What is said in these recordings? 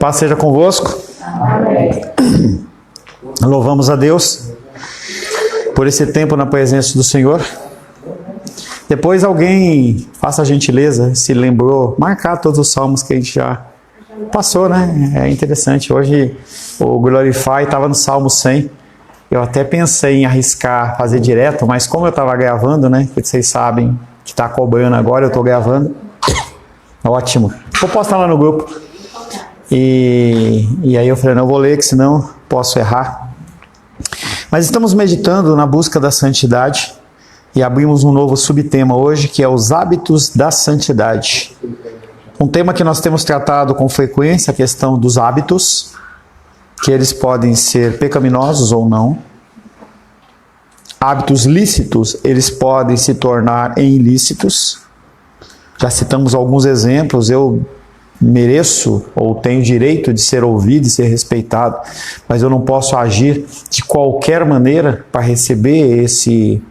Paz seja convosco. Amém. Louvamos a Deus por esse tempo na presença do Senhor. Depois alguém, faça a gentileza, se lembrou, marcar todos os salmos que a gente já passou, né? É interessante. Hoje o Glorify estava no Salmo 100. Eu até pensei em arriscar fazer direto, mas como eu estava gravando, né? Porque vocês sabem que está cobrando agora, eu estou gravando. Ótimo. Vou postar lá no grupo. E aí eu falei, não vou ler, que senão posso errar. Mas estamos meditando na busca da santidade e abrimos um novo subtema hoje, que é os hábitos da santidade. Um tema que nós temos tratado com frequência, a questão dos hábitos, que eles podem ser pecaminosos ou não. Hábitos lícitos, eles podem se tornar ilícitos. Já citamos alguns exemplos. Eu mereço ou tenho direito de ser ouvido e ser respeitado, mas eu não posso agir de qualquer maneira para receber esse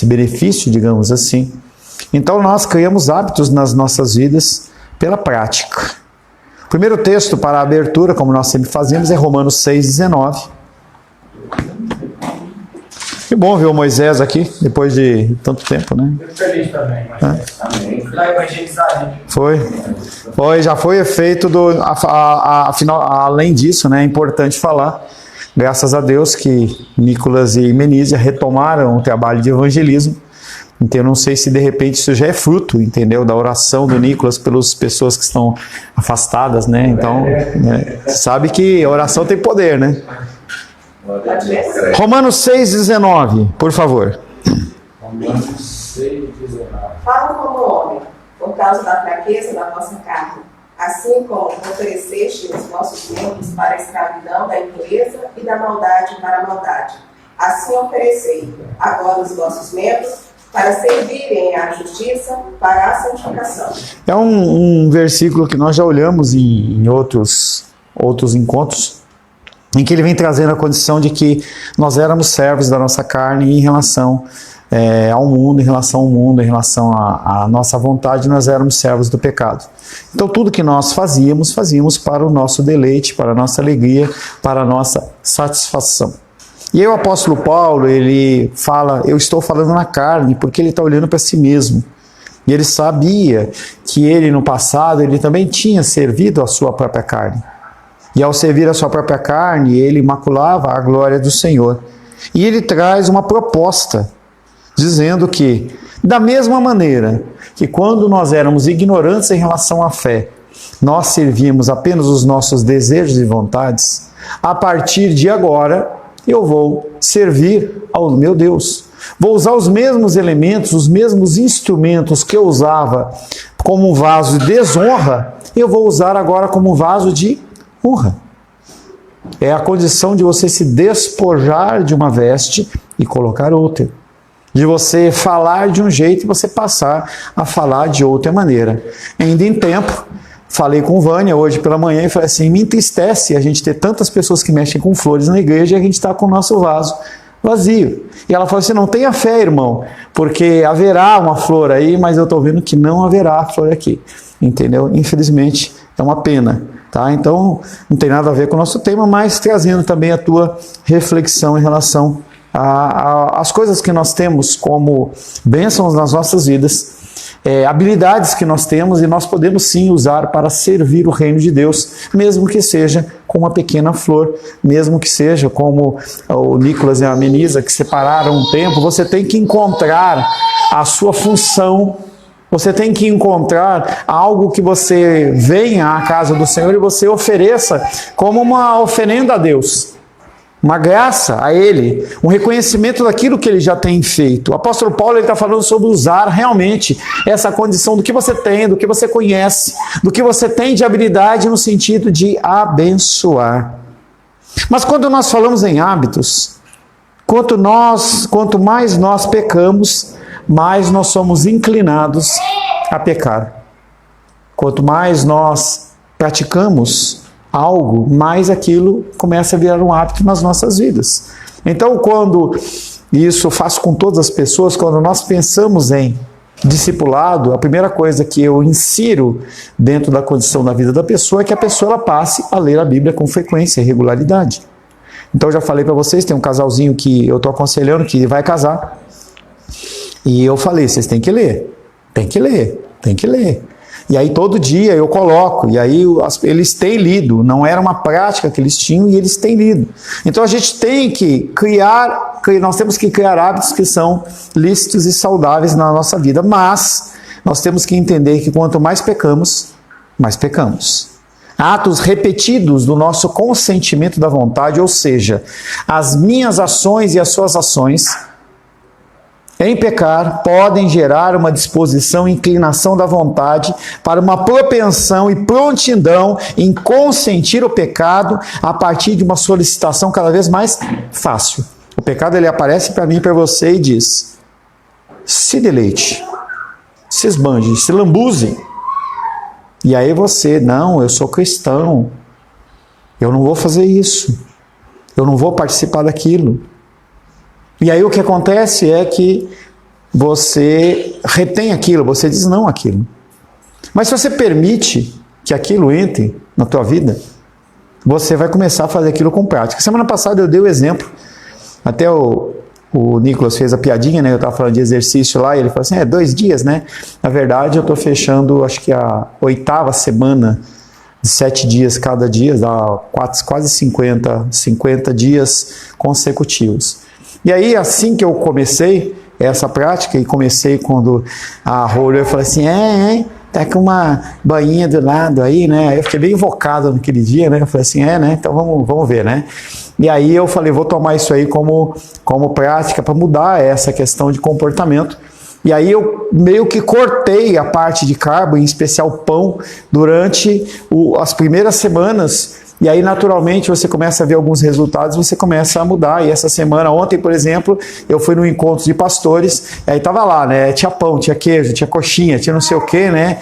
benefício, digamos assim. Então nós criamos hábitos nas nossas vidas pela prática. O primeiro texto para a abertura, como nós sempre fazemos, é Romanos 6,19. Que bom ver o Moisés aqui, depois de tanto tempo, né? Fico feliz também, Moisés. Amém. Fui lá evangelizar, gente. Foi, já foi efeito do... Afinal, além disso, né, é importante falar, graças a Deus, que Nicolas e Menísia retomaram o trabalho de evangelismo. Então, eu não sei se de repente isso já é fruto, entendeu? Da oração do Nicolas pelas pessoas que estão afastadas, né? Então, né, você sabe que a oração tem poder, né? Romanos 6,19, por favor. Romanos 6,19. Fala como homem, por causa da fraqueza da vossa carne, assim como ofereceste os vossos membros para a escravidão da impureza e da maldade para a maldade. Assim oferecei agora os vossos membros para servirem à justiça, para a santificação. É um versículo que nós já olhamos em outros encontros, em que ele vem trazendo a condição de que nós éramos servos da nossa carne em relação ao mundo, em relação à nossa vontade, nós éramos servos do pecado. Então tudo que nós fazíamos para o nosso deleite, para a nossa alegria, para a nossa satisfação. E aí o apóstolo Paulo, ele fala, eu estou falando na carne, porque ele está olhando para si mesmo. E ele sabia que ele no passado, ele também tinha servido a sua própria carne. E ao servir a sua própria carne, ele maculava a glória do Senhor. E ele traz uma proposta, dizendo que, da mesma maneira que quando nós éramos ignorantes em relação à fé, nós servíamos apenas os nossos desejos e vontades, a partir de agora, eu vou servir ao meu Deus. Vou usar os mesmos elementos, os mesmos instrumentos que eu usava como um vaso de desonra, eu vou usar agora como um vaso de honra. É a condição de você se despojar de uma veste e colocar outra. De você falar de um jeito e você passar a falar de outra maneira. Ainda em tempo, falei com Vânia hoje pela manhã e falei assim, me entristece a gente ter tantas pessoas que mexem com flores na igreja e a gente está com o nosso vaso vazio. E ela falou assim, não tenha fé, irmão, porque haverá uma flor aí, mas eu estou vendo que não haverá flor aqui. Entendeu? Infelizmente, é uma pena. Tá? Então, não tem nada a ver com o nosso tema, mas trazendo também a tua reflexão em relação às coisas que nós temos como bênçãos nas nossas vidas, habilidades que nós temos e nós podemos sim usar para servir o reino de Deus, mesmo que seja com uma pequena flor, mesmo que seja como o Nicolas e a Menisa, que separaram um tempo. Você tem que encontrar a sua função. Você tem que encontrar algo que você venha à casa do Senhor e você ofereça como uma oferenda a Deus. Uma graça a Ele, um reconhecimento daquilo que Ele já tem feito. O apóstolo Paulo está falando sobre usar realmente essa condição do que você tem, do que você conhece, do que você tem de habilidade no sentido de abençoar. Mas quando nós falamos em hábitos, quanto mais nós pecamos, mais nós somos inclinados a pecar. Quanto mais nós praticamos algo, mais aquilo começa a virar um hábito nas nossas vidas. Então, quando, e isso eu faço com todas as pessoas, quando nós pensamos em discipulado, a primeira coisa que eu insiro dentro da condição da vida da pessoa é que a pessoa ela passe a ler a Bíblia com frequência e regularidade. Então eu já falei para vocês, tem um casalzinho que eu estou aconselhando que vai casar. E eu falei, vocês têm que ler. Tem que ler, tem que ler. E aí todo dia eu coloco, e aí eles têm lido, não era uma prática que eles tinham e eles têm lido. Então a gente tem que nós temos que criar hábitos que são lícitos e saudáveis na nossa vida, mas nós temos que entender que quanto mais pecamos, mais pecamos. Atos repetidos do nosso consentimento da vontade, ou seja, as minhas ações e as suas ações, em pecar, podem gerar uma disposição e inclinação da vontade para uma propensão e prontidão em consentir o pecado a partir de uma solicitação cada vez mais fácil. O pecado ele aparece para mim e para você e diz: se deleite, se esbanje, se lambuze. E aí você, não, eu sou cristão, eu não vou fazer isso, eu não vou participar daquilo. E aí o que acontece é que você retém aquilo, você diz não àquilo. Mas se você permite que aquilo entre na tua vida, você vai começar a fazer aquilo com prática. Semana passada eu dei o exemplo, até o Nicolas fez a piadinha, né? Eu estava falando de exercício lá, e ele falou assim, 2 dias, né? Na verdade eu estou fechando, acho que a 8ª semana, de 7 dias cada dia, dá quase 50 dias consecutivos. E aí, assim que eu comecei essa prática, e comecei quando a Rô, eu falei assim, tá com uma bainha do lado aí, né? Aí eu fiquei bem invocado naquele dia, né? Eu falei assim, né? Então vamos ver, né? E aí eu falei, vou tomar isso aí como prática para mudar essa questão de comportamento. E aí eu meio que cortei a parte de carbo, em especial pão, durante as primeiras semanas. E aí, naturalmente, você começa a ver alguns resultados, você começa a mudar. E essa semana, ontem, por exemplo, eu fui no encontro de pastores, aí tava lá, né? Tinha pão, tinha queijo, tinha coxinha, tinha não sei o quê, né?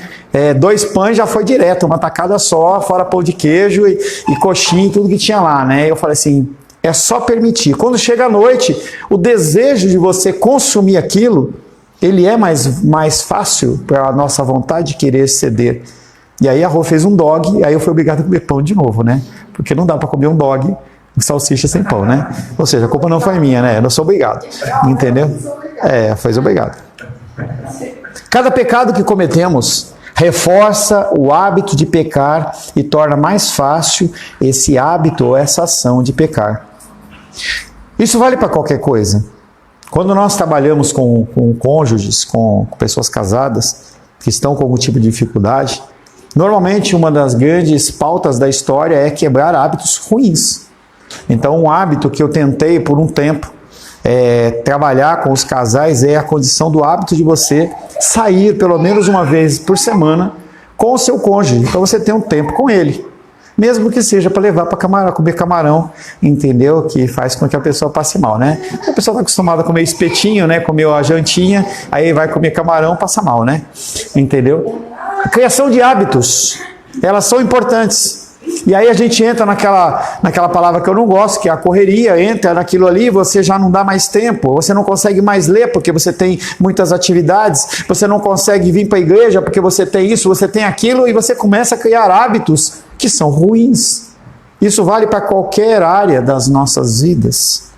2 pães já foi direto, uma tacada só, fora pão de queijo e coxinha e tudo que tinha lá, né? Eu falei assim, é só permitir. Quando chega a noite, o desejo de você consumir aquilo, ele é mais fácil para a nossa vontade de querer ceder. E aí a Rô fez um dog, e aí eu fui obrigado a comer pão de novo, né? Porque não dá para comer um dog com salsicha sem pão, né? Ou seja, a culpa não foi minha, né? Eu não sou obrigado, entendeu? Foi obrigado. Cada pecado que cometemos reforça o hábito de pecar e torna mais fácil esse hábito ou essa ação de pecar. Isso vale para qualquer coisa. Quando nós trabalhamos com cônjuges, com pessoas casadas que estão com algum tipo de dificuldade, normalmente uma das grandes pautas da história é quebrar hábitos ruins. Então um hábito que eu tentei por um tempo trabalhar com os casais é a condição do hábito de você sair pelo menos uma vez por semana com o seu cônjuge. Então você tem um tempo com ele. Mesmo que seja para levar para comer camarão, entendeu? Que faz com que a pessoa passe mal, né? A pessoa está acostumada a comer espetinho, né? Comeu a jantinha, aí vai comer camarão, passa mal, né? Entendeu? A criação de hábitos, elas são importantes. E aí a gente entra naquela palavra que eu não gosto, que é a correria, entra naquilo ali, você já não dá mais tempo, você não consegue mais ler porque você tem muitas atividades, você não consegue vir para a igreja porque você tem isso, você tem aquilo, e você começa a criar hábitos que são ruins. Isso vale para qualquer área das nossas vidas.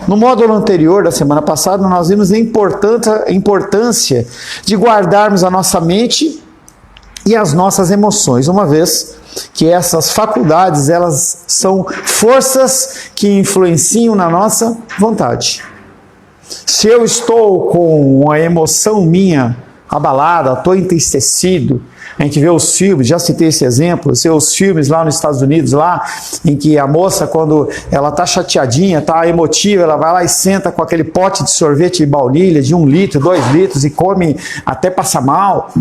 No módulo anterior da semana passada, nós vimos a importância de guardarmos a nossa mente e as nossas emoções, uma vez que essas faculdades, elas são forças que influenciam na nossa vontade. Se eu estou com uma emoção minha abalada, estou entristecido, a gente vê os filmes, já citei esse exemplo, os filmes lá nos Estados Unidos, lá, em que a moça, quando ela está chateadinha, está emotiva, ela vai lá e senta com aquele pote de sorvete de baunilha de 1 litro, 2 litros e come até passar mal.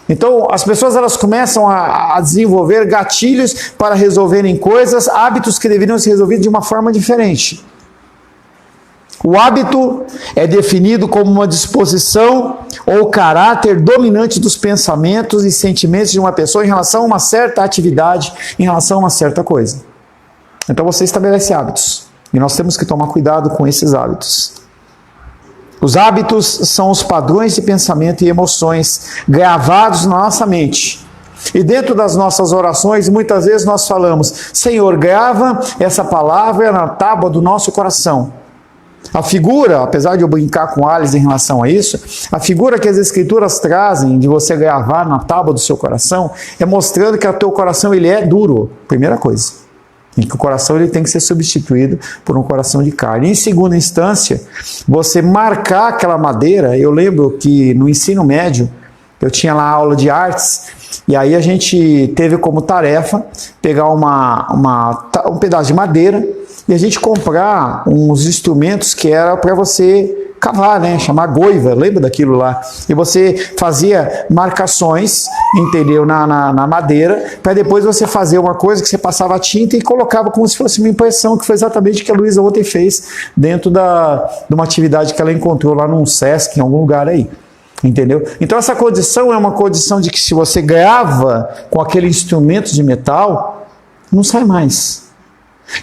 Então, as pessoas elas começam a desenvolver gatilhos para resolverem coisas, hábitos que deveriam ser resolvidos de uma forma diferente. O hábito é definido como uma disposição ou caráter dominante dos pensamentos e sentimentos de uma pessoa em relação a uma certa atividade, em relação a uma certa coisa. Então você estabelece hábitos, e nós temos que tomar cuidado com esses hábitos. Os hábitos são os padrões de pensamento e emoções gravados na nossa mente. E dentro das nossas orações, muitas vezes nós falamos: Senhor, grava essa palavra na tábua do nosso coração. A figura, apesar de eu brincar com Alice em relação a isso, a figura que as Escrituras trazem de você gravar na tábua do seu coração é mostrando que o teu coração ele é duro, primeira coisa. E que o coração ele tem que ser substituído por um coração de carne. Em segunda instância, você marcar aquela madeira. Eu lembro que no ensino médio, eu tinha lá aula de artes, e aí a gente teve como tarefa pegar um pedaço de madeira e a gente comprar uns instrumentos que era para você cavar, né? Chamar goiva, lembra daquilo lá? E você fazia marcações, entendeu? Na madeira, para depois você fazer uma coisa que você passava tinta e colocava como se fosse uma impressão, que foi exatamente o que a Luísa ontem fez dentro de uma atividade que ela encontrou lá num Sesc, em algum lugar aí. Entendeu? Então essa condição é uma condição de que se você grava com aquele instrumento de metal, não sai mais.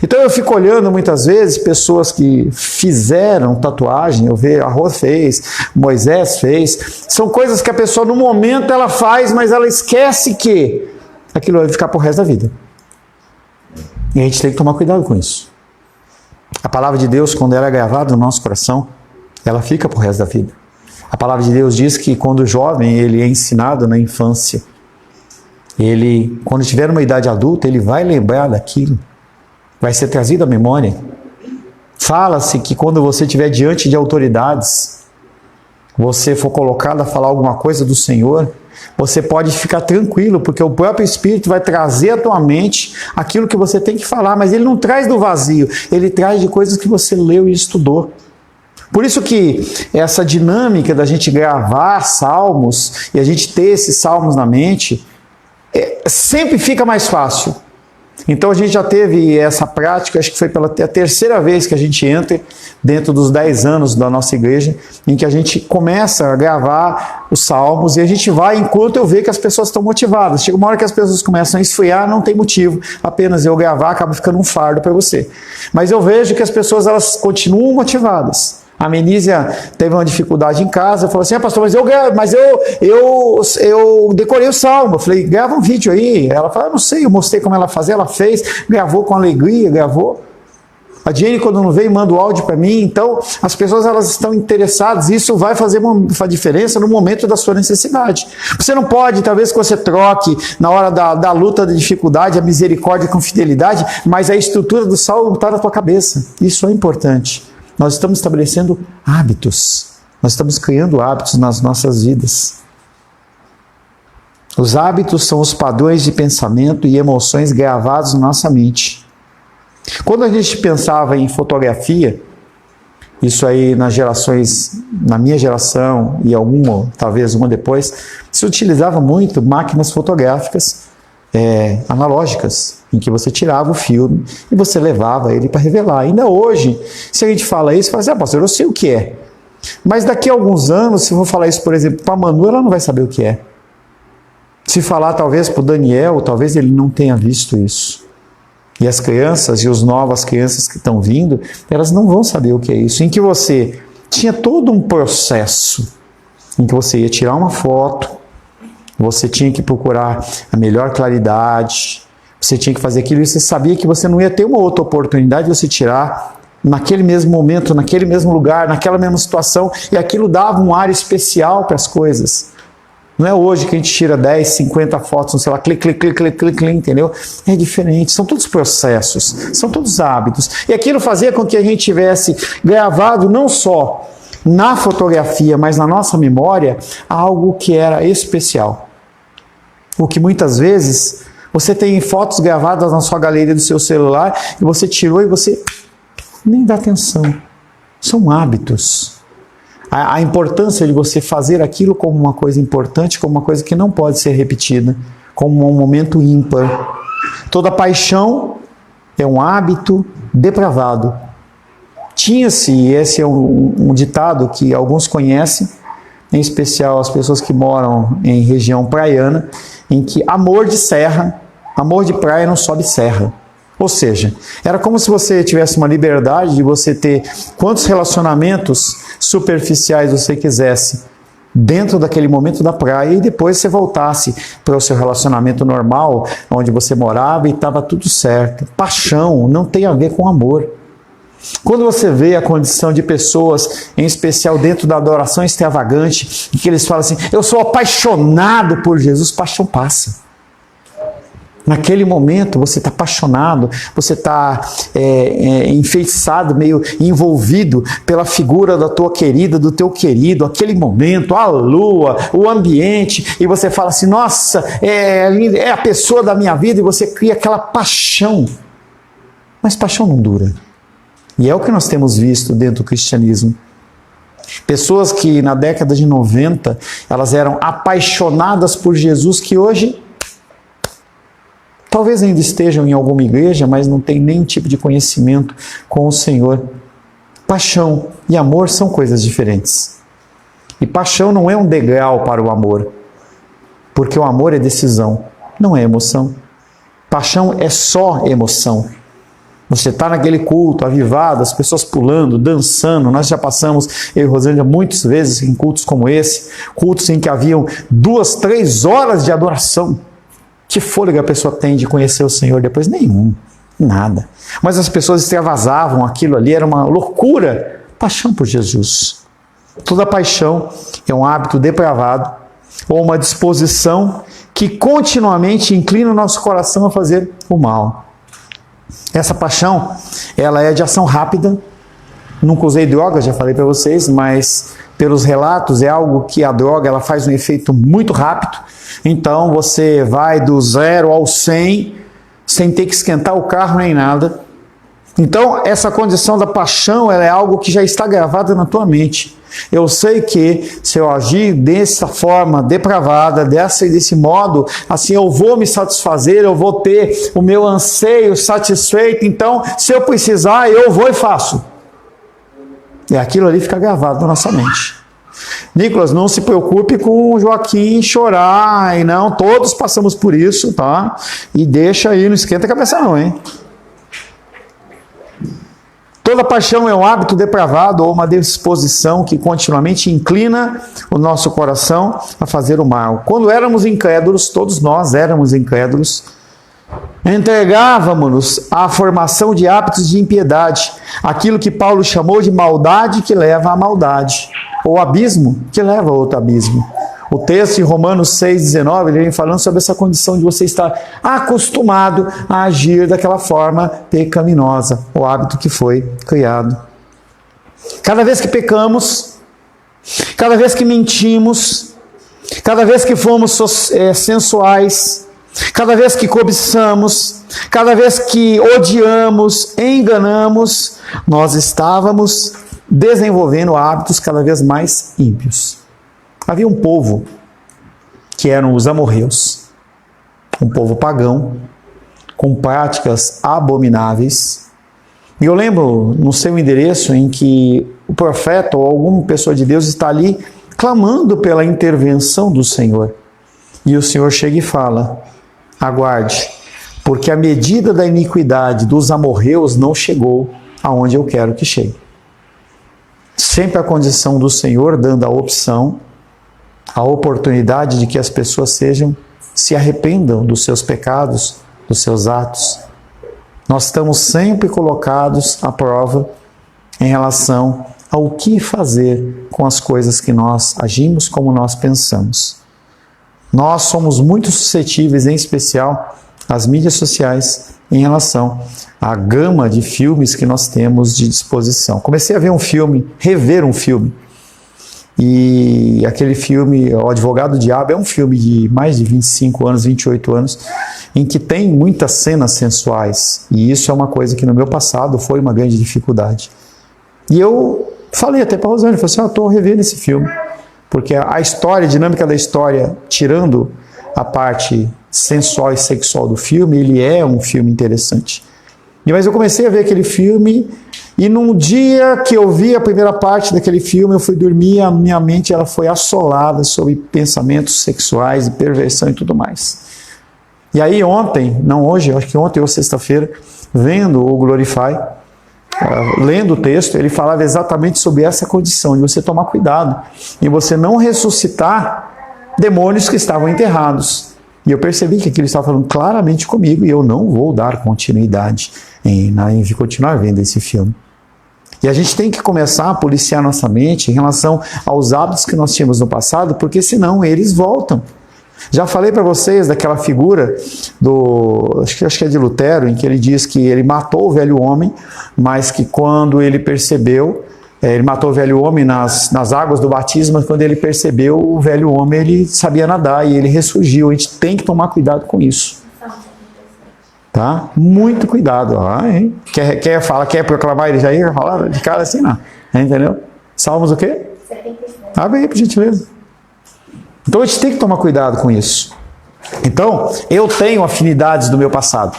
Então eu fico olhando muitas vezes pessoas que fizeram tatuagem, eu vejo, a Rô fez, Moisés fez, são coisas que a pessoa no momento ela faz, mas ela esquece que aquilo vai ficar pro resto da vida. E a gente tem que tomar cuidado com isso. A palavra de Deus, quando ela é gravada no nosso coração, ela fica pro resto da vida. A palavra de Deus diz que quando o jovem ele é ensinado na infância, ele, quando tiver uma idade adulta, ele vai lembrar daquilo, vai ser trazido à memória. Fala-se que quando você estiver diante de autoridades, você for colocado a falar alguma coisa do Senhor, você pode ficar tranquilo, porque o próprio Espírito vai trazer à tua mente aquilo que você tem que falar, mas ele não traz do vazio, ele traz de coisas que você leu e estudou. Por isso que essa dinâmica da gente gravar salmos e a gente ter esses salmos na mente, sempre fica mais fácil. Então a gente já teve essa prática, acho que foi pela terceira vez que a gente entra dentro dos 10 anos da nossa igreja, em que a gente começa a gravar os salmos e a gente vai enquanto eu vejo que as pessoas estão motivadas. Chega uma hora que as pessoas começam a esfriar, não tem motivo, apenas eu gravar acaba ficando um fardo para você. Mas eu vejo que as pessoas elas continuam motivadas. A Menísia teve uma dificuldade em casa, falou assim: pastor, mas eu decorei o salmo. Eu falei: grava um vídeo aí. Ela falou: não sei, eu mostrei como ela fazia, ela fez, gravou com alegria, gravou. A Jenny, quando não veio, manda o áudio para mim. Então, as pessoas elas estão interessadas, isso vai fazer uma diferença no momento da sua necessidade. Você não pode, talvez que você troque na hora da luta, da dificuldade, a misericórdia com fidelidade, mas a estrutura do salmo está na tua cabeça. Isso é importante. Nós estamos estabelecendo hábitos. Nós estamos criando hábitos nas nossas vidas. Os hábitos são os padrões de pensamento e emoções gravados na nossa mente. Quando a gente pensava em fotografia, isso aí nas gerações, na minha geração e alguma, talvez uma depois, se utilizava muito máquinas fotográficas analógicas, em que você tirava o filme e você levava ele para revelar. Ainda hoje, se a gente fala isso, fala assim: pastor, eu sei o que é. Mas daqui a alguns anos, se eu vou falar isso, por exemplo, para a Manu, ela não vai saber o que é. Se falar talvez para o Daniel, talvez ele não tenha visto isso. E as crianças e as novas crianças que estão vindo, elas não vão saber o que é isso. Em que você tinha todo um processo, em que você ia tirar uma foto, você tinha que procurar a melhor claridade, você tinha que fazer aquilo e você sabia que você não ia ter uma outra oportunidade de você tirar naquele mesmo momento, naquele mesmo lugar, naquela mesma situação, e aquilo dava um ar especial para as coisas. Não é hoje que a gente tira 10, 50 fotos no celular, clique, clique, clique, clique, clique, entendeu? É diferente, são todos processos, são todos hábitos. E aquilo fazia com que a gente tivesse gravado não só na fotografia, mas na nossa memória, algo que era especial. O que muitas vezes você tem fotos gravadas na sua galeria do seu celular e você tirou e você nem dá atenção. São hábitos. A importância de você fazer aquilo como uma coisa importante, como uma coisa que não pode ser repetida, como um momento ímpar. Toda paixão é um hábito depravado. Tinha-se, esse é um ditado que alguns conhecem, em especial as pessoas que moram em região praiana, em que amor de serra, amor de praia não sobe serra. Ou seja, era como se você tivesse uma liberdade de você ter quantos relacionamentos superficiais você quisesse dentro daquele momento da praia e depois você voltasse para o seu relacionamento normal, onde você morava e estava tudo certo. Paixão não tem a ver com amor. Quando você vê a condição de pessoas, em especial dentro da adoração extravagante, em que eles falam assim, eu sou apaixonado por Jesus, paixão passa. Naquele momento você está apaixonado, você está enfeitiçado, meio envolvido pela figura da tua querida, do teu querido, aquele momento, a lua, o ambiente, e você fala assim, nossa, é a pessoa da minha vida, e você cria aquela paixão. Mas paixão não dura. E é o que nós temos visto dentro do cristianismo. Pessoas que na década de 90, elas eram apaixonadas por Jesus, que hoje talvez ainda estejam em alguma igreja, mas não tem nenhum tipo de conhecimento com o Senhor. Paixão e amor são coisas diferentes. E paixão não é um degrau para o amor, porque o amor é decisão, não é emoção. Paixão é só emoção. Você está naquele culto, avivado, as pessoas pulando, dançando. Nós já passamos, eu e Rosângela, muitas vezes em cultos como esse, cultos em que haviam 2, 3 horas de adoração. Que fôlego a pessoa tem de conhecer o Senhor depois? Nenhum, nada. Mas as pessoas extravasavam aquilo ali, era uma loucura. Paixão por Jesus. Toda paixão é um hábito depravado ou uma disposição que continuamente inclina o nosso coração a fazer o mal. Essa paixão, ela é de ação rápida. Nunca usei droga, já falei para vocês, mas pelos relatos é algo que a droga ela faz um efeito muito rápido. Então você vai do 0 ao 100 sem ter que esquentar o carro nem nada. Então essa condição da paixão ela é algo que já está gravada na tua mente. Eu sei que se eu agir dessa forma depravada, desse modo, assim eu vou me satisfazer, eu vou ter o meu anseio satisfeito, então se eu precisar eu vou e faço. E aquilo ali fica gravado na nossa mente. Nicolas, não se preocupe com o Joaquim chorar, e não, todos passamos por isso, tá? E deixa aí, não esquenta a cabeça não, hein? Toda paixão é um hábito depravado ou uma disposição que continuamente inclina o nosso coração a fazer o mal. Quando éramos incrédulos, todos nós éramos incrédulos, entregávamos-nos à formação de hábitos de impiedade, aquilo que Paulo chamou de maldade que leva à maldade, ou abismo que leva a outro abismo. O texto em Romanos 6,19, ele vem falando sobre essa condição de você estar acostumado a agir daquela forma pecaminosa, o hábito que foi criado. Cada vez que pecamos, cada vez que mentimos, cada vez que fomos sensuais, cada vez que cobiçamos, cada vez que odiamos, enganamos, nós estávamos desenvolvendo hábitos cada vez mais ímpios. Havia um povo que eram os amorreus, um povo pagão, com práticas abomináveis. E eu lembro no seu endereço em que o profeta ou alguma pessoa de Deus está ali clamando pela intervenção do Senhor. E o Senhor chega e fala, aguarde, porque a medida da iniquidade dos amorreus não chegou aonde eu quero que chegue. Sempre a condição do Senhor dando a opção, a oportunidade de que as pessoas se arrependam dos seus pecados, dos seus atos. Nós estamos sempre colocados à prova em relação ao que fazer com as coisas que nós agimos, como nós pensamos. Nós somos muito suscetíveis, em especial, às mídias sociais, em relação à gama de filmes que nós temos de disposição. Comecei a ver um filme, rever um filme, e aquele filme, O Advogado do Diabo, é um filme de mais de 25 anos, 28 anos, em que tem muitas cenas sensuais. E isso é uma coisa que no meu passado foi uma grande dificuldade. E eu falei até para a Rosângela, falei assim, eu estou revendo esse filme. Porque a história, a dinâmica da história, tirando a parte sensual e sexual do filme, ele é um filme interessante. Mas eu comecei a ver aquele filme e num dia que eu vi a primeira parte daquele filme, eu fui dormir, a minha mente ela foi assolada sobre pensamentos sexuais e perversão e tudo mais. E aí ontem, não hoje, acho que ontem ou sexta-feira, vendo o Glorify, lendo o texto, ele falava exatamente sobre essa condição, de você tomar cuidado, e você não ressuscitar demônios que estavam enterrados. E eu percebi que aquilo estava falando claramente comigo, e eu não vou dar continuidade em continuar vendo esse filme. E a gente tem que começar a policiar nossa mente em relação aos hábitos que nós tínhamos no passado, porque senão eles voltam. Já falei para vocês daquela figura acho que é de Lutero, em que ele diz que ele matou o velho homem, mas que quando ele percebeu, ele matou o velho homem nas águas do batismo, mas quando ele percebeu, o velho homem ele sabia nadar e ele ressurgiu. A gente tem que tomar cuidado com isso. Tá? Muito cuidado. Quer proclamar ele já ia falar de cara assim, não. Entendeu? Salmos o quê? 77. Abre aí, por gentileza. Então a gente tem que tomar cuidado com isso. Então, eu tenho afinidades do meu passado.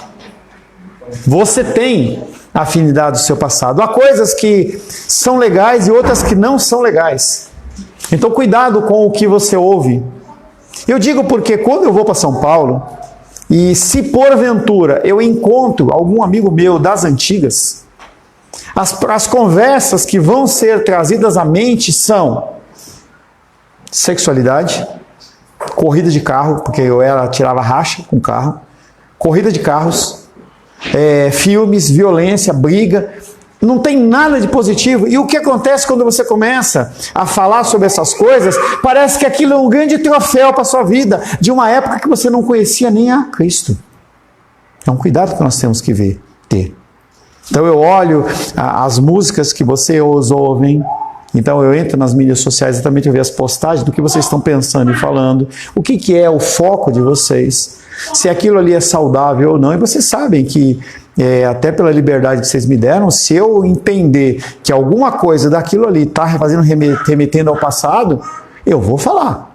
Você tem afinidades do seu passado. Há coisas que são legais e outras que não são legais. Então, cuidado com o que você ouve. Eu digo porque quando eu vou para São Paulo, e se porventura eu encontro algum amigo meu das antigas, as conversas que vão ser trazidas à mente são sexualidade, corrida de carro, porque eu tirava racha com carro, corrida de carros, filmes, violência, briga, não tem nada de positivo. E o que acontece quando você começa a falar sobre essas coisas? Parece que aquilo é um grande troféu para a sua vida, de uma época que você não conhecia nem a Cristo. É um cuidado que nós temos que ter. Então eu olho as músicas que vocês ouvem, então eu entro nas mídias sociais exatamente para ver as postagens do que vocês estão pensando e falando, o que é o foco de vocês, se aquilo ali é saudável ou não. E vocês sabem que, até pela liberdade que vocês me deram, se eu entender que alguma coisa daquilo ali está remetendo ao passado, eu vou falar.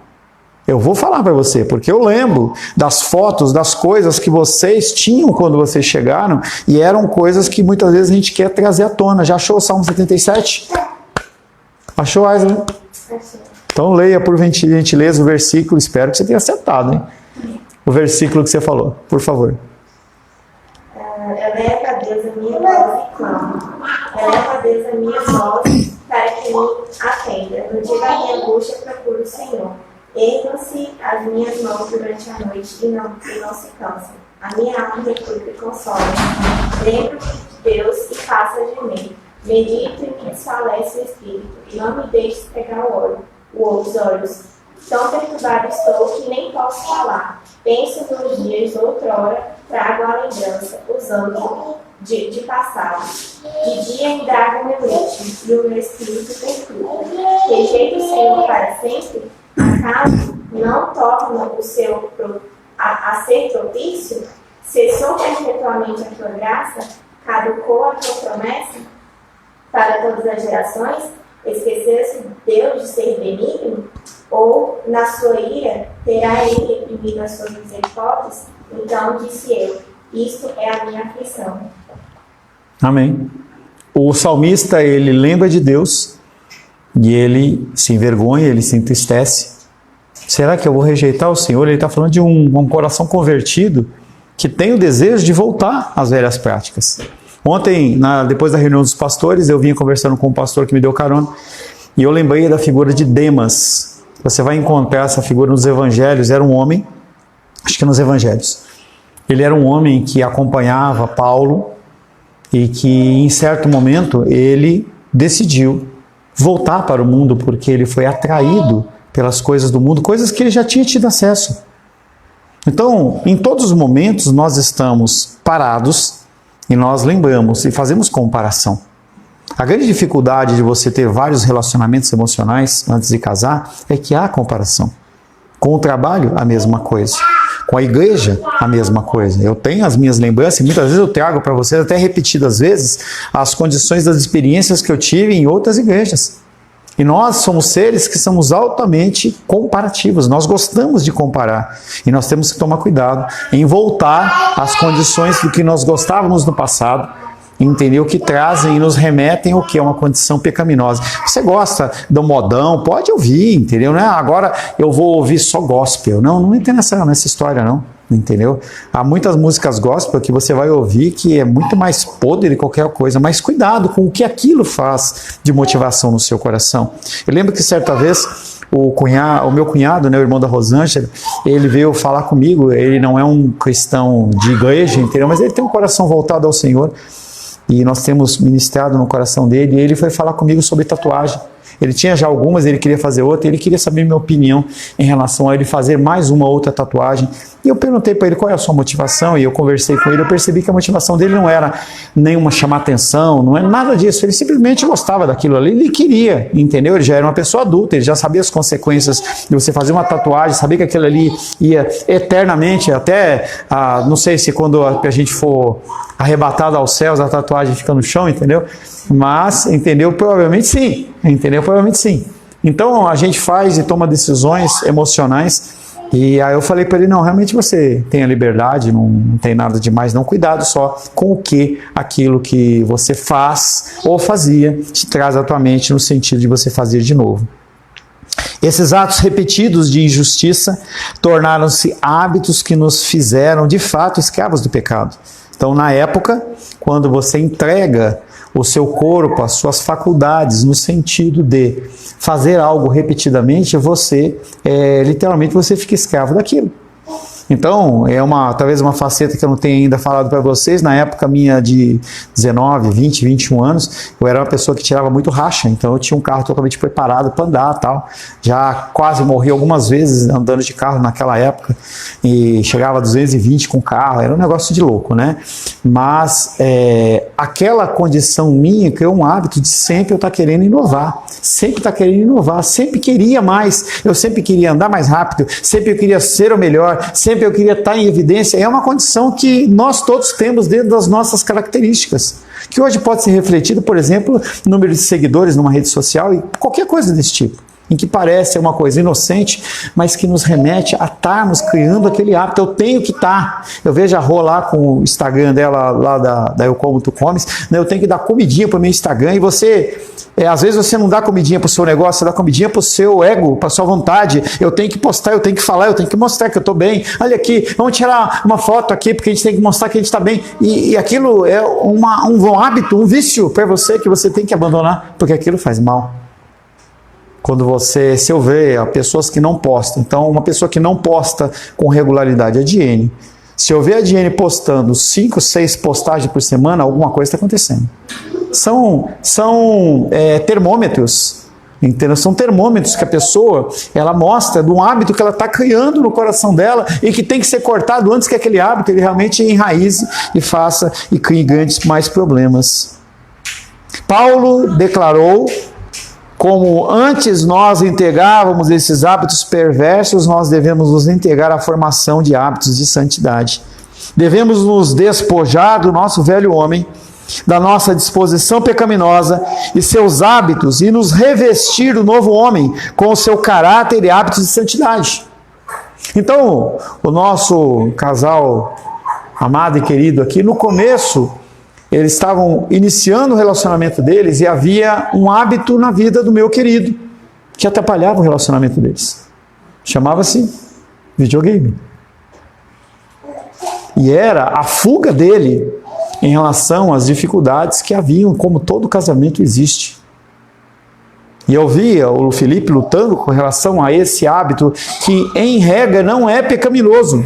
Eu vou falar para você, porque eu lembro das fotos, das coisas que vocês tinham quando vocês chegaram, e eram coisas que muitas vezes a gente quer trazer à tona. Já achou o Salmo 77? Achou, Aisler? Então leia por gentileza o versículo, espero que você tenha acertado, hein? O versículo que você falou, por favor. Eleva a Deus a minha voz e clamo. Eleva a Deus a minha voz para que me atenda. No dia da minha angústia procuro o Senhor. Ergam-se as minhas mãos durante a noite e não se cansam. A minha alma recusa e consola. Lembro de Deus e faça gemer. Medito e me desfalece o espírito, e não me deixes pegar os olhos. Tão perturbado estou que nem posso falar. Penso nos dias de outrora, trago a lembrança, usando de passado. De dia indago meu mente, e o meu espírito perturba. Rejeito o Senhor para sempre? Acaso não torna o seu a ser propício? Cessou perpetuamente a tua graça? Caducou a tua promessa? Para todas as gerações, esqueceu-se Deus de ser benigno? Ou, na sua ira, terá ele reprimido as suas misericórdias? Então disse eu, isto é a minha aflição. Amém. O salmista, ele lembra de Deus, e ele se envergonha, ele se entristece. Será que eu vou rejeitar o Senhor? Ele está falando de um coração convertido, que tem o desejo de voltar às velhas práticas. Ontem, depois da reunião dos pastores, eu vinha conversando com um pastor que me deu carona, e eu lembrei da figura de Demas. Você vai encontrar essa figura nos evangelhos. Era um homem, acho que nos evangelhos, ele era um homem que acompanhava Paulo, e que em certo momento ele decidiu voltar para o mundo, porque ele foi atraído pelas coisas do mundo, coisas que ele já tinha tido acesso. Então, em todos os momentos, nós estamos parados, e nós lembramos e fazemos comparação. A grande dificuldade de você ter vários relacionamentos emocionais antes de casar é que há comparação. Com o trabalho, a mesma coisa. Com a igreja, a mesma coisa. Eu tenho as minhas lembranças, e muitas vezes eu trago para vocês, até repetidas vezes, as condições das experiências que eu tive em outras igrejas. E nós somos seres que somos altamente comparativos, nós gostamos de comparar. E nós temos que tomar cuidado em voltar às condições do que nós gostávamos no passado, entender o que trazem e nos remetem ao que é uma condição pecaminosa. Você gosta do modão, pode ouvir, entendeu? Não é agora eu vou ouvir só gospel. Não entra nessa história, não. entendeu? Há muitas músicas gospel que você vai ouvir que é muito mais podre de qualquer coisa, mas cuidado com o que aquilo faz de motivação no seu coração. Eu lembro que certa vez o meu cunhado, né, o irmão da Rosângela, ele veio falar comigo. Ele não é um cristão de igreja, entendeu? Mas ele tem um coração voltado ao Senhor, e nós temos ministrado no coração dele, e ele foi falar comigo sobre tatuagem. Ele tinha já algumas, ele queria fazer outra, ele queria saber minha opinião em relação a ele fazer mais uma outra tatuagem. E eu perguntei para ele qual é a sua motivação, e eu conversei com ele, eu percebi que a motivação dele não era nenhuma chamar atenção, não é nada disso, ele simplesmente gostava daquilo ali, ele queria, entendeu? Ele já era uma pessoa adulta, ele já sabia as consequências de você fazer uma tatuagem, sabia que aquilo ali ia eternamente, até, não sei se quando a gente for arrebatado aos céus, a tatuagem fica no chão, entendeu? Mas, entendeu? Provavelmente sim, entendeu? Provavelmente sim. Então a gente faz e toma decisões emocionais, e aí eu falei para ele, não, realmente você tem a liberdade, não tem nada demais, não, cuidado só com o que aquilo que você faz ou fazia te traz à tua mente no sentido de você fazer de novo. Esses atos repetidos de injustiça tornaram-se hábitos que nos fizeram de fato escravos do pecado. Então, na época, quando você entrega o seu corpo, as suas faculdades, no sentido de fazer algo repetidamente, você, literalmente, você fica escravo daquilo. Então, talvez uma faceta que eu não tenha ainda falado para vocês. Na época minha de 19, 20, 21 anos, eu era uma pessoa que tirava muito racha, então eu tinha um carro totalmente preparado para andar, tal. Já quase morri algumas vezes andando de carro naquela época, e chegava a 220 com o carro, era um negócio de louco, né? Mas aquela condição minha criou um hábito de sempre eu estar querendo inovar, sempre queria mais, eu sempre queria andar mais rápido, sempre eu queria ser o melhor, sempre eu queria estar em evidência. É uma condição que nós todos temos dentro das nossas características, que hoje pode ser refletido, por exemplo, no número de seguidores numa rede social e qualquer coisa desse tipo, em que parece uma coisa inocente, mas que nos remete a estarmos criando aquele hábito. Eu tenho que estar. Eu vejo a Rô lá com o Instagram dela, lá da Eu Como Tu Comes, né? Eu tenho que dar comidinha para o meu Instagram, e você... às vezes você não dá comidinha para o seu negócio, você dá comidinha para o seu ego, para a sua vontade. Eu tenho que postar, eu tenho que falar, eu tenho que mostrar que eu estou bem. Olha aqui, vamos tirar uma foto aqui, porque a gente tem que mostrar que a gente está bem. E aquilo é um hábito, um vício para você, que você tem que abandonar, porque aquilo faz mal. Quando se eu ver pessoas que não postam, então uma pessoa que não posta com regularidade, a Diene, se eu ver a Diene postando 5, 6 postagens por semana, alguma coisa está acontecendo. São termômetros, entendeu? São termômetros que a pessoa, ela mostra de um hábito que ela está criando no coração dela, e que tem que ser cortado antes que aquele hábito ele realmente enraize e faça e crie grandes mais problemas. Paulo declarou: como antes nós integrávamos esses hábitos perversos, nós devemos nos integrar à formação de hábitos de santidade. Devemos nos despojar do nosso velho homem, da nossa disposição pecaminosa e seus hábitos, e nos revestir do novo homem com o seu caráter e hábitos de santidade. Então, o nosso casal amado e querido aqui, no começo, eles estavam iniciando o relacionamento deles, e havia um hábito na vida do meu querido que atrapalhava o relacionamento deles. Chamava-se videogame. E era a fuga dele em relação às dificuldades que haviam, como todo casamento existe. E eu via o Felipe lutando com relação a esse hábito, que em regra não é pecaminoso,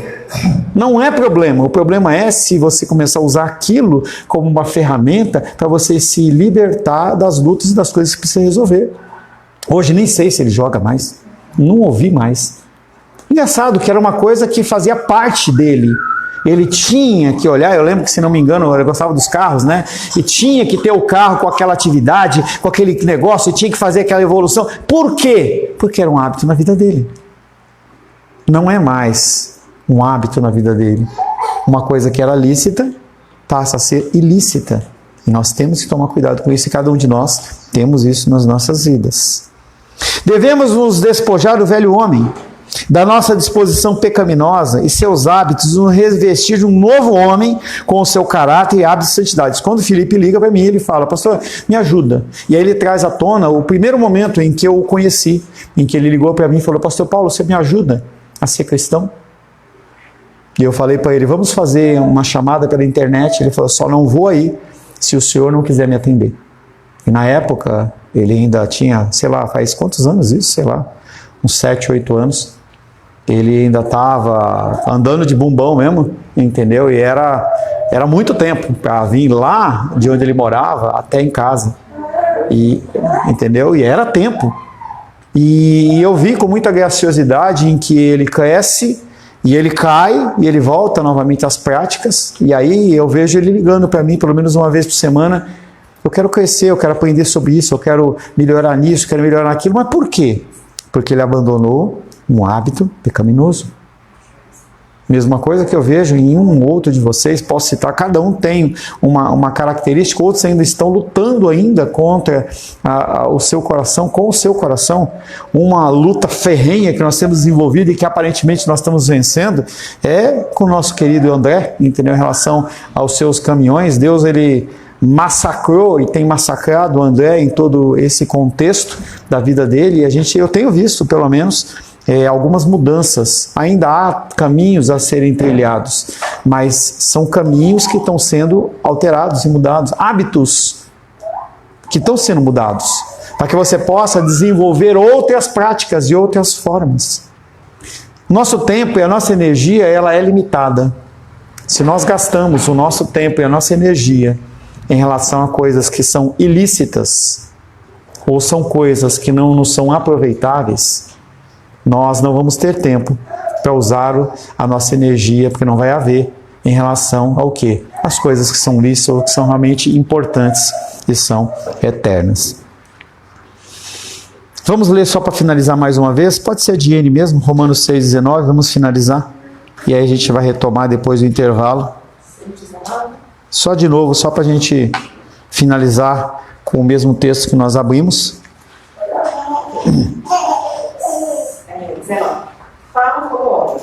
não é problema. O problema é se você começar a usar aquilo como uma ferramenta para você se libertar das lutas e das coisas que precisa resolver. Hoje nem sei se ele joga mais, não ouvi mais. Engraçado que era uma coisa que fazia parte dele. Ele tinha que olhar, eu lembro que, se não me engano, eu gostava dos carros, né? E tinha que ter o carro com aquela atividade, com aquele negócio, e tinha que fazer aquela evolução. Por quê? Porque era um hábito na vida dele. Não é mais um hábito na vida dele. Uma coisa que era lícita passa a ser ilícita. E nós temos que tomar cuidado com isso, e cada um de nós temos isso nas nossas vidas. Devemos nos despojar do velho homem, da nossa disposição pecaminosa e seus hábitos, nos revestir de um novo homem com o seu caráter e hábitos de santidade. Quando o Felipe liga para mim, ele fala: pastor, me ajuda. E aí ele traz à tona o primeiro momento em que eu o conheci, em que ele ligou para mim e falou: pastor Paulo, você me ajuda a ser cristão? E eu falei para ele, vamos fazer uma chamada pela internet. Ele falou, só não vou aí se o senhor não quiser me atender. E na época, ele ainda tinha, sei lá, faz quantos anos isso? Sei lá, uns 7, 8 anos. Ele ainda estava andando de bumbão mesmo, entendeu? E era muito tempo para vir lá de onde ele morava até em casa. E, entendeu? E era tempo. E eu vi com muita graciosidade em que ele cresce, e ele cai, e ele volta novamente às práticas, e aí eu vejo ele ligando para mim pelo menos uma vez por semana, eu quero crescer, eu quero aprender sobre isso, eu quero melhorar nisso, eu quero melhorar naquilo, mas por quê? Porque ele abandonou um hábito pecaminoso. Mesma coisa que eu vejo em um ou outro de vocês, posso citar, cada um tem uma característica, outros ainda estão lutando ainda contra o seu coração, com o seu coração, uma luta ferrenha que nós temos desenvolvido e que aparentemente nós estamos vencendo, é com o nosso querido André, entendeu? Em relação aos seus caminhões, Deus ele massacrou e tem massacrado o André em todo esse contexto da vida dele, e eu tenho visto pelo menos algumas mudanças. Ainda há caminhos a serem trilhados, mas são caminhos que estão sendo alterados e mudados, hábitos que estão sendo mudados, para que você possa desenvolver outras práticas e outras formas. Nosso tempo e a nossa energia, ela é limitada. Se nós gastamos o nosso tempo e a nossa energia em relação a coisas que são ilícitas, ou são coisas que não nos são aproveitáveis, nós não vamos ter tempo para usar a nossa energia, porque não vai haver em relação ao quê? As coisas que são lícitas ou que são realmente importantes e são eternas. Vamos ler só para finalizar mais uma vez, pode ser de N mesmo, Romanos 6,19, vamos finalizar, e aí a gente vai retomar depois do intervalo. Só de novo, só para a gente finalizar com o mesmo texto que nós abrimos. 19. Fala como homem,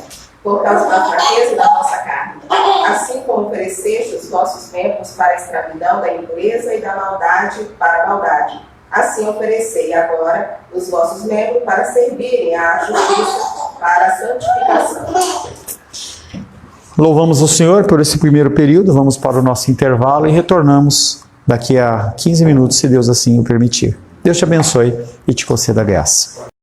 por causa da fraqueza da nossa carne, assim como ofereceste os vossos membros para a escravidão da impureza e da maldade para a maldade. Assim oferecei agora os vossos membros para servirem à justiça, para a santificação. Louvamos o Senhor por esse primeiro período, vamos para o nosso intervalo e retornamos daqui a 15 minutos, se Deus assim o permitir. Deus te abençoe e te conceda graça.